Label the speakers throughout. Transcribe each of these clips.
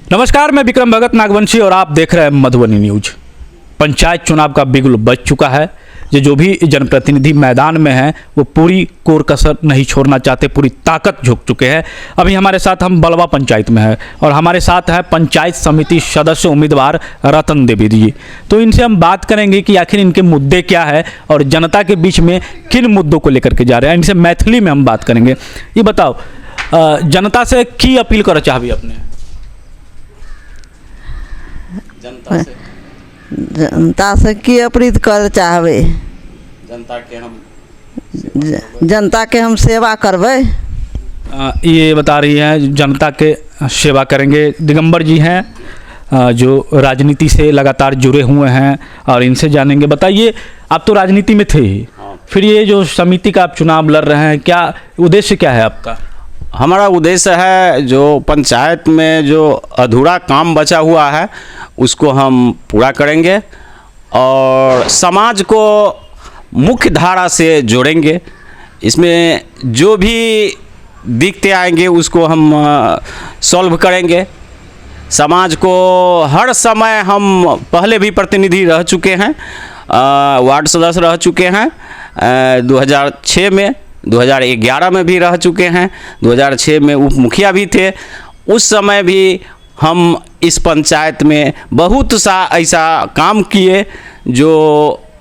Speaker 1: नमस्कार, मैं विक्रम भगत नागवंशी और आप देख रहे हैं मधुबनी न्यूज। पंचायत चुनाव का बिगुल बज चुका है। जो भी जनप्रतिनिधि मैदान में हैं वो पूरी कोर कसर नहीं छोड़ना चाहते, पूरी ताकत झोंक चुके हैं। अभी हमारे साथ हम बलवा पंचायत में हैं और हमारे साथ है पंचायत समिति सदस्य उम्मीदवार रतन देवी जी। तो इनसे हम बात करेंगे कि आखिर इनके मुद्दे क्या है और जनता के बीच में किन मुद्दों को लेकर के जा रहे हैं। इनसे मैथिली में हम बात करेंगे। ये बताओ, जनता से की अपील कर चाहबी अपने?
Speaker 2: जनता से की अपील कर चाहबे? जनता के हम सेवा करबे।
Speaker 1: ये बता रही हैं जनता के सेवा करेंगे। दिगंबर जी हैं जो राजनीति से लगातार जुड़े हुए हैं और इनसे जानेंगे। बताइए, आप तो राजनीति में थे ही, फिर ये जो समिति का आप चुनाव लड़ रहे हैं, क्या उद्देश्य क्या है आपका?
Speaker 3: हमारा उद्देश्य है जो पंचायत में जो अधूरा काम बचा हुआ है उसको हम पूरा करेंगे और समाज को मुख्य धारा से जोड़ेंगे। इसमें जो भी दिक्कतें आएंगे उसको हम सॉल्व करेंगे। समाज को हर समय हम पहले भी प्रतिनिधि रह चुके हैं, वार्ड सदस्य रह चुके हैं, 2006 में, 2011 में भी रह चुके हैं, 2006 में उप मुखिया भी थे। उस समय भी हम इस पंचायत में बहुत सा ऐसा काम किए जो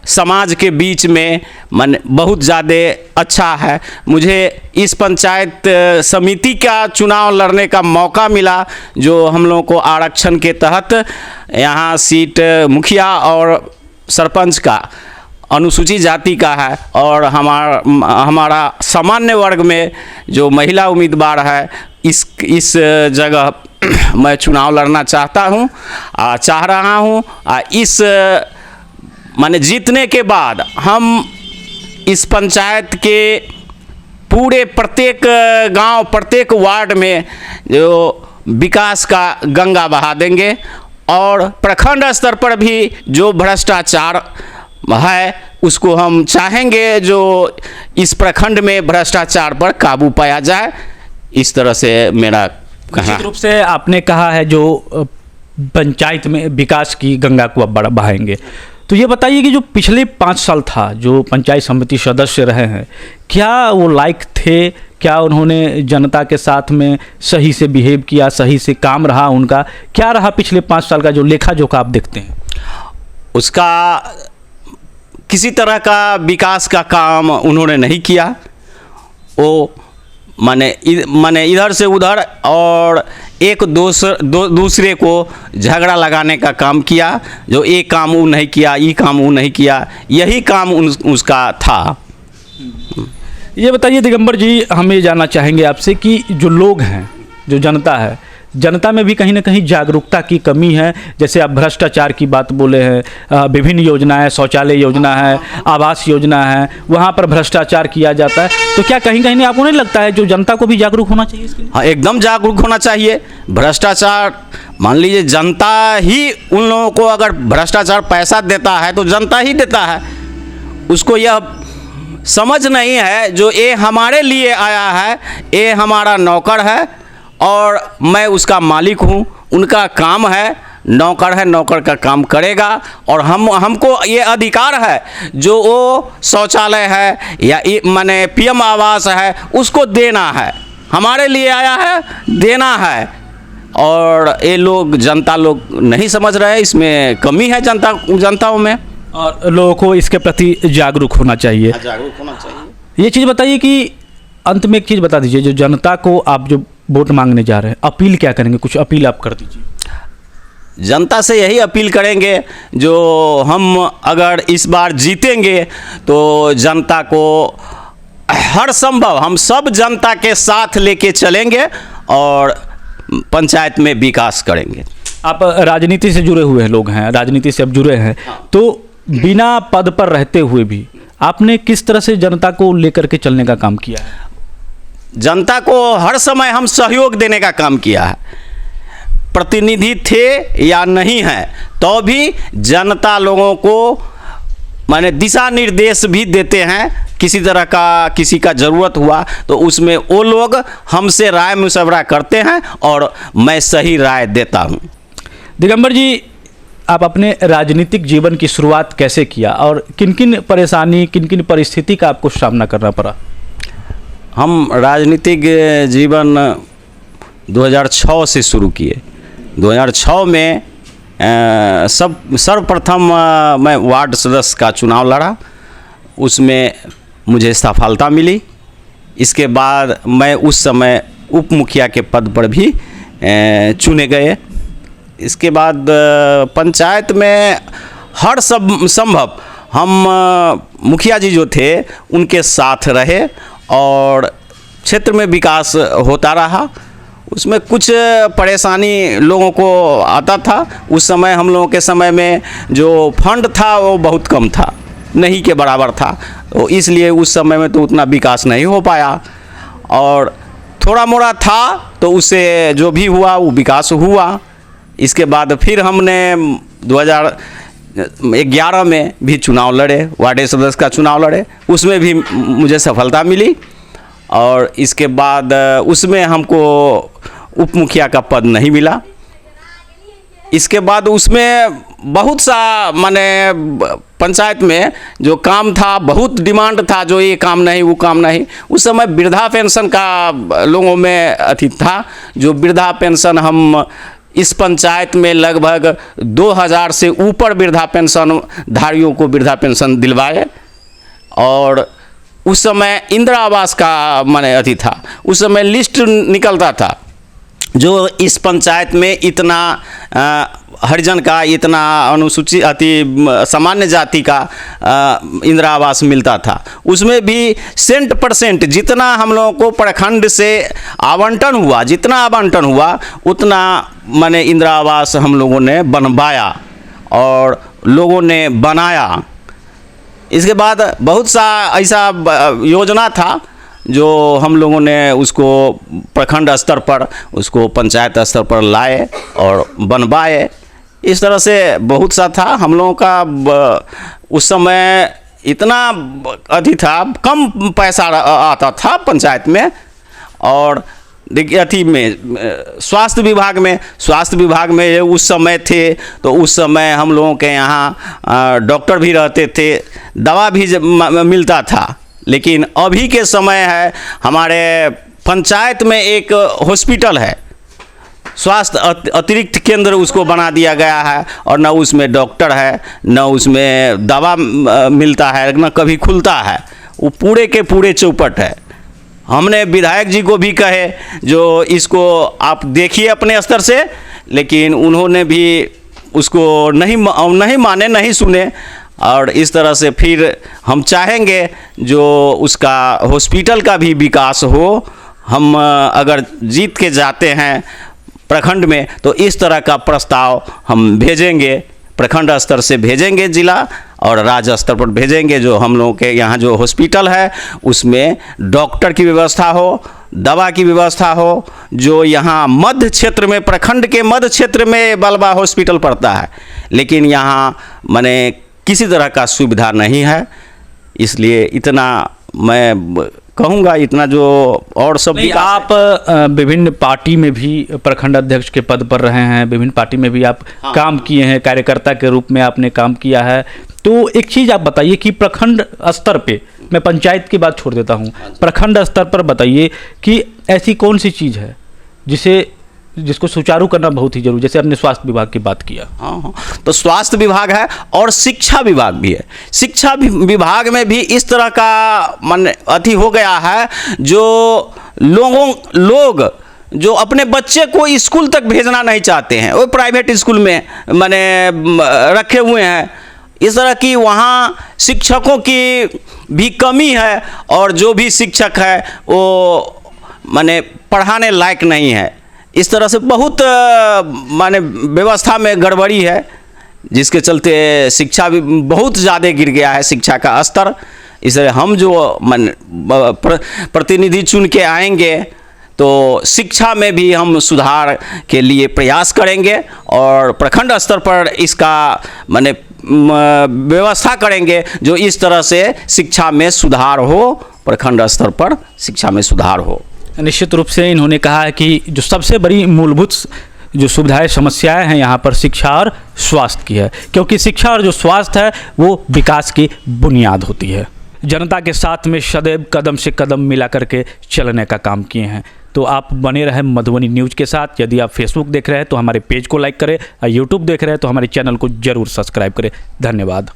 Speaker 3: समाज के बीच में बहुत ज़्यादा अच्छा है। मुझे इस पंचायत समिति का चुनाव लड़ने का मौका मिला जो हम लोगों को आरक्षण के तहत यहाँ सीट मुखिया और सरपंच का अनुसूचित जाति का है और हमारा सामान्य वर्ग में जो महिला उम्मीदवार है इस जगह मैं चुनाव लड़ना चाह रहा हूँ। इस जीतने के बाद हम इस पंचायत के पूरे प्रत्येक गांव, प्रत्येक वार्ड में जो विकास का गंगा बहा देंगे और प्रखंड स्तर पर भी जो भ्रष्टाचार है उसको हम चाहेंगे जो इस प्रखंड में भ्रष्टाचार पर काबू पाया जाए। इस तरह से मेरा कहना।
Speaker 1: निश्चित रूप से आपने कहा है जो पंचायत में विकास की गंगा को अब बहाएंगे। तो ये बताइए कि जो पिछले 5 साल था जो पंचायत समिति सदस्य रहे हैं, क्या वो लायक थे? क्या उन्होंने जनता के साथ में सही से बिहेव किया, सही से काम रहा उनका? क्या रहा पिछले 5 साल का जो लेखा जोखा आप देखते हैं?
Speaker 3: उसका किसी तरह का विकास का काम उन्होंने नहीं किया। वो माने इधर से उधर और एक दूसरे को झगड़ा लगाने का काम किया। जो ये काम वो नहीं किया, ये काम वो नहीं किया, यही काम उसका था।
Speaker 1: ये बताइए दिगंबर जी, हम ये जानना चाहेंगे आपसे कि जो लोग हैं, जो जनता है, जनता में भी कहीं ना कहीं जागरूकता की कमी है। जैसे आप भ्रष्टाचार की बात बोले हैं, विभिन्न योजनाएं, शौचालय योजना है, आवास योजना है, वहाँ पर भ्रष्टाचार किया जाता है। तो क्या कहीं कहीं आपको नहीं लगता है जो जनता को भी जागरूक होना चाहिए इसके लिए?
Speaker 3: हाँ, एकदम जागरूक होना चाहिए। भ्रष्टाचार, मान लीजिए जनता ही उन लोगों को अगर भ्रष्टाचार पैसा देता है तो जनता ही देता है। उसको यह समझ नहीं है जो ये हमारे लिए आया है, ये हमारा नौकर है और मैं उसका मालिक हूँ। उनका काम है, नौकर है, नौकर का काम करेगा और हमको ये अधिकार है जो वो शौचालय है या पीएम आवास है उसको देना है। हमारे लिए आया है, देना है। और ये लोग, जनता लोग नहीं समझ रहे, इसमें कमी है जनताओं में
Speaker 1: और लोगों को इसके प्रति जागरूक होना चाहिए।
Speaker 3: जागरूक होना चाहिए।
Speaker 1: ये चीज़ बताइए कि अंत में एक चीज़ बता दीजिए, जो जनता को आप जो वोट मांगने जा रहे हैं, अपील क्या करेंगे? कुछ अपील आप कर दीजिए।
Speaker 3: जनता से यही अपील करेंगे जो हम अगर इस बार जीतेंगे तो जनता को हर संभव हम सब जनता के साथ लेके चलेंगे और पंचायत में विकास करेंगे।
Speaker 1: आप राजनीति से जुड़े हुए लोग हैं, राजनीति से अब जुड़े हैं, तो बिना पद पर रहते हुए भी आपने किस तरह से जनता को लेकर के चलने का काम किया है?
Speaker 3: जनता को हर समय हम सहयोग देने का काम किया है। प्रतिनिधि थे या नहीं है तो भी जनता लोगों को माने दिशा निर्देश भी देते हैं। किसी तरह का किसी का ज़रूरत हुआ तो उसमें वो लोग हमसे राय मशवरा करते हैं और मैं सही राय देता हूँ।
Speaker 1: दिगंबर जी, आप अपने राजनीतिक जीवन की शुरुआत कैसे किया और किन किन परेशानी, किन किन परिस्थिति का आपको सामना करना पड़ा?
Speaker 3: हम राजनीतिक जीवन 2006 से शुरू किए। 2006 में सर्वप्रथम मैं वार्ड सदस्य का चुनाव लड़ा, उसमें मुझे सफलता मिली। इसके बाद मैं उस समय उप मुखिया के पद पर भी चुने गए। इसके बाद पंचायत में हर संभव हम मुखिया जी जो थे उनके साथ रहे और क्षेत्र में विकास होता रहा। उसमें कुछ परेशानी लोगों को आता था। उस समय हम लोगों के समय में जो फंड था वो बहुत कम था, नहीं के बराबर था, तो इसलिए उस समय में तो उतना विकास नहीं हो पाया। और थोड़ा मोड़ा था तो उससे जो भी हुआ वो विकास हुआ। इसके बाद फिर हमने 2011 में भी चुनाव लड़े, वार्ड सदस्य का चुनाव लड़े, उसमें भी मुझे सफलता मिली। और इसके बाद उसमें हमको उप मुखिया का पद नहीं मिला। इसके बाद उसमें बहुत सा माने पंचायत में जो काम था, बहुत डिमांड था, जो ये काम नहीं वो काम नहीं। उस समय वृद्धा पेंशन का लोगों में अति था, जो वृद्धा पेंशन हम इस पंचायत में लगभग 2000 से ऊपर वृद्धा पेंशन धारियों को वृद्धा पेंशन दिलवाए। और उस समय इंदिरा आवास का माने अति था। उस समय लिस्ट निकलता था जो इस पंचायत में इतना हरिजन का, इतना अनुसूचित अति सामान्य जाति का इंदिरा आवास मिलता था। उसमें भी 100% जितना हम लोगों को प्रखंड से आवंटन हुआ, जितना आवंटन हुआ उतना माने इंदिरा आवास हम लोगों ने बनवाया और लोगों ने बनाया। इसके बाद बहुत सा ऐसा योजना था जो हम लोगों ने उसको प्रखंड स्तर पर, उसको पंचायत स्तर पर लाए और बनवाए। इस तरह से बहुत सा था। हम लोगों का उस समय इतना अधिक था, कम पैसा आता था पंचायत में। और देखिए अथी में स्वास्थ्य विभाग में उस समय थे तो उस समय हम लोगों के यहाँ डॉक्टर भी रहते थे, दवा भी मिलता था। लेकिन अभी के समय है हमारे पंचायत में एक हॉस्पिटल है, स्वास्थ्य अतिरिक्त केंद्र उसको बना दिया गया है, और न उसमें डॉक्टर है, न उसमें दवा मिलता है, न कभी खुलता है। वो पूरे के पूरे चौपट है। हमने विधायक जी को भी कहे जो इसको आप देखिए अपने स्तर से, लेकिन उन्होंने भी उसको नहीं माने, नहीं सुने। और इस तरह से फिर हम चाहेंगे जो उसका हॉस्पिटल का भी विकास हो। हम अगर जीत के जाते हैं प्रखंड में तो इस तरह का प्रस्ताव हम भेजेंगे, प्रखंड स्तर से भेजेंगे जिला और राज्य स्तर पर भेजेंगे। जो हम लोगों के यहाँ जो हॉस्पिटल है उसमें डॉक्टर की व्यवस्था हो, दवा की व्यवस्था हो। जो यहाँ मध्य क्षेत्र में, प्रखंड के मध्य क्षेत्र में बलवा हॉस्पिटल पड़ता है, लेकिन यहाँ माने किसी तरह का सुविधा नहीं है। इसलिए इतना मैं कहूँगा, इतना जो और सब
Speaker 1: नहीं, आप विभिन्न पार्टी में भी प्रखंड अध्यक्ष के पद पर रहे हैं, विभिन्न पार्टी में भी आप काम किए हैं, कार्यकर्ता के रूप में आपने काम किया है। तो एक चीज़ आप बताइए कि प्रखंड स्तर पे, मैं पंचायत की बात छोड़ देता हूँ, प्रखंड स्तर पर बताइए कि ऐसी कौन सी चीज़ है जिसको सुचारू करना बहुत ही जरूरी, जैसे आपने स्वास्थ्य विभाग की बात किया।
Speaker 3: हाँ, तो स्वास्थ्य विभाग है और शिक्षा विभाग भी है। शिक्षा विभाग में भी इस तरह का मन अति हो गया है जो लोग जो अपने बच्चे को स्कूल तक भेजना नहीं चाहते हैं, वो प्राइवेट स्कूल में माने रखे हुए हैं। इस तरह की वहाँ शिक्षकों की भी कमी है, और जो भी शिक्षक है वो माने पढ़ाने लायक नहीं है। इस तरह से बहुत माने व्यवस्था में गड़बड़ी है, जिसके चलते शिक्षा भी बहुत ज़्यादा गिर गया है, शिक्षा का स्तर। इसलिए हम जो प्रतिनिधि चुन के आएंगे तो शिक्षा में भी हम सुधार के लिए प्रयास करेंगे, और प्रखंड स्तर पर इसका माने व्यवस्था करेंगे जो इस तरह से शिक्षा में सुधार हो, प्रखंड स्तर पर शिक्षा में सुधार हो।
Speaker 1: निश्चित रूप से इन्होंने कहा है कि जो सबसे बड़ी मूलभूत जो सुविधाएं समस्याएं हैं यहाँ पर शिक्षा और स्वास्थ्य की है, क्योंकि शिक्षा और जो स्वास्थ्य है वो विकास की बुनियाद होती है। जनता के साथ में सदैव कदम से कदम मिला करके चलने का काम किए हैं। तो आप बने रहें मधुबनी न्यूज़ के साथ। यदि आप फेसबुक देख रहे हैं तो हमारे पेज को लाइक करें और यूट्यूब देख रहे हैं तो हमारे चैनल को जरूर सब्सक्राइब करें। धन्यवाद।